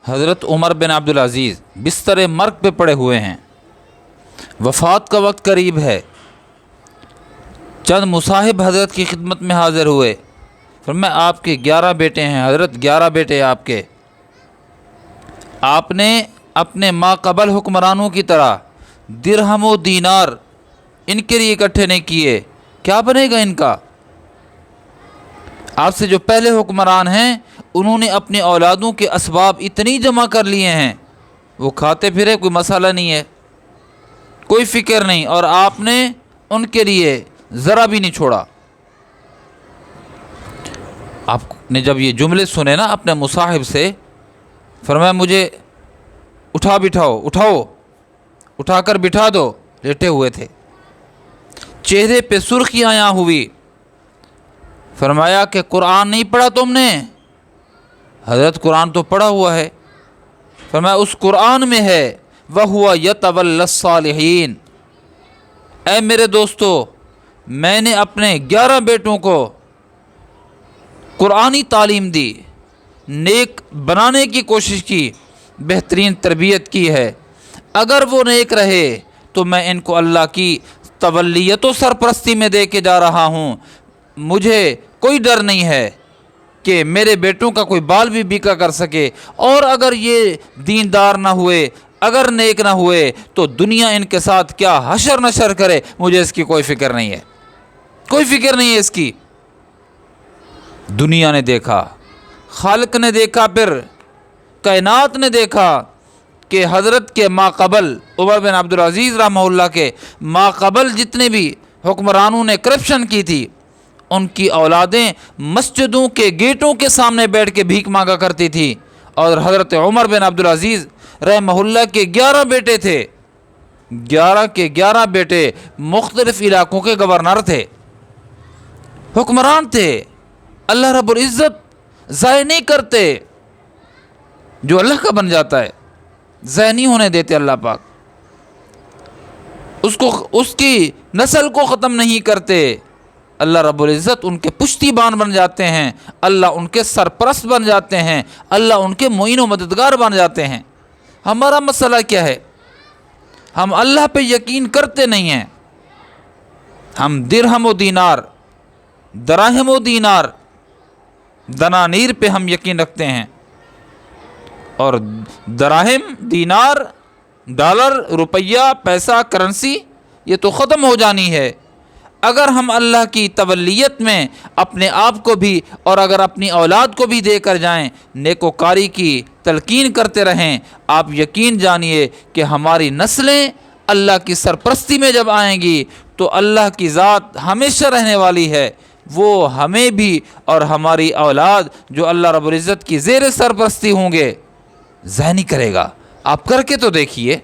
حضرت عمر بن عبدالعزیز بستر مرگ پہ پڑے ہوئے ہیں، وفات کا وقت قریب ہے۔ چند مصاحب حضرت کی خدمت میں حاضر ہوئے، فرمایا آپ کے 11 بیٹے ہیں حضرت، 11 بیٹے آپ کے، آپ نے اپنے ما قبل حکمرانوں کی طرح درہم و دینار ان کے لیے اکٹھے نہیں کیے، کیا بنے گا ان کا؟ آپ سے جو پہلے حکمران ہیں انہوں نے اپنی اولادوں کے اسباب اتنی جمع کر لیے ہیں، وہ کھاتے پھرے، کوئی مسئلہ نہیں ہے، کوئی فکر نہیں، اور آپ نے ان کے لیے ذرا بھی نہیں چھوڑا۔ آپ نے جب یہ جملے سنے نا اپنے مصاحب سے، فرمایا مجھے اٹھا کر بٹھا دو، لیٹے ہوئے تھے، چہرے پہ سرخیاں آیا ہوئی۔ فرمایا کہ قرآن نہیں پڑھا تم نے؟ حضرت قرآن تو پڑھا ہوا ہے۔ فرمایا اس قرآن میں ہے وَهُوَ يَتَوَلَّى الصَّالِحِينَ، اے میرے دوستو، میں نے اپنے 11 بیٹوں کو قرآنی تعلیم دی، نیک بنانے کی کوشش کی، بہترین تربیت کی ہے، اگر وہ نیک رہے تو میں ان کو اللہ کی تولیت و سرپرستی میں دے کے جا رہا ہوں، مجھے کوئی ڈر نہیں ہے کہ میرے بیٹوں کا کوئی بال بھی بیکا کر سکے، اور اگر یہ دیندار نہ ہوئے، اگر نیک نہ ہوئے تو دنیا ان کے ساتھ کیا حشر نشر کرے، مجھے اس کی کوئی فکر نہیں ہے، کوئی فکر نہیں ہے اس کی۔ دنیا نے دیکھا، خالق نے دیکھا، پھر کائنات نے دیکھا کہ حضرت کے ما قبل عمر بن عبدالعزیز رحمہ اللہ کے ما قبل جتنے بھی حکمرانوں نے کرپشن کی تھی، ان کی اولادیں مسجدوں کے گیٹوں کے سامنے بیٹھ کے بھیک مانگا کرتی تھی، اور حضرت عمر بن عبدالعزیز رحمہ اللہ کے 11 بیٹے تھے، 11 کے 11 بیٹے مختلف علاقوں کے گورنر تھے، حکمران تھے۔ اللہ رب العزت ضائع نہیں کرتے، جو اللہ کا بن جاتا ہے ضائع نہیں ہونے دیتے اللہ پاک، اس کی نسل کو ختم نہیں کرتے، اللہ رب العزت ان کے پشتی بان بن جاتے ہیں، اللہ ان کے سرپرست بن جاتے ہیں، اللہ ان کے معین و مددگار بن جاتے ہیں۔ ہمارا مسئلہ کیا ہے؟ ہم اللہ پہ یقین کرتے نہیں ہیں، ہم درہم و دینار، دراہم و دینار، دنانیر پہ ہم یقین رکھتے ہیں، اور دراہم، دینار، ڈالر، روپیہ، پیسہ، کرنسی یہ تو ختم ہو جانی ہے۔ اگر ہم اللہ کی تولیت میں اپنے آپ کو بھی اور اگر اپنی اولاد کو بھی دے کر جائیں، نیکوکاری کی تلقین کرتے رہیں، آپ یقین جانیے کہ ہماری نسلیں اللہ کی سرپرستی میں جب آئیں گی تو اللہ کی ذات ہمیشہ رہنے والی ہے، وہ ہمیں بھی اور ہماری اولاد جو اللہ رب العزت کی زیر سرپرستی ہوں گے ضائع نہیں کرے گا۔ آپ کر کے تو دیکھیے۔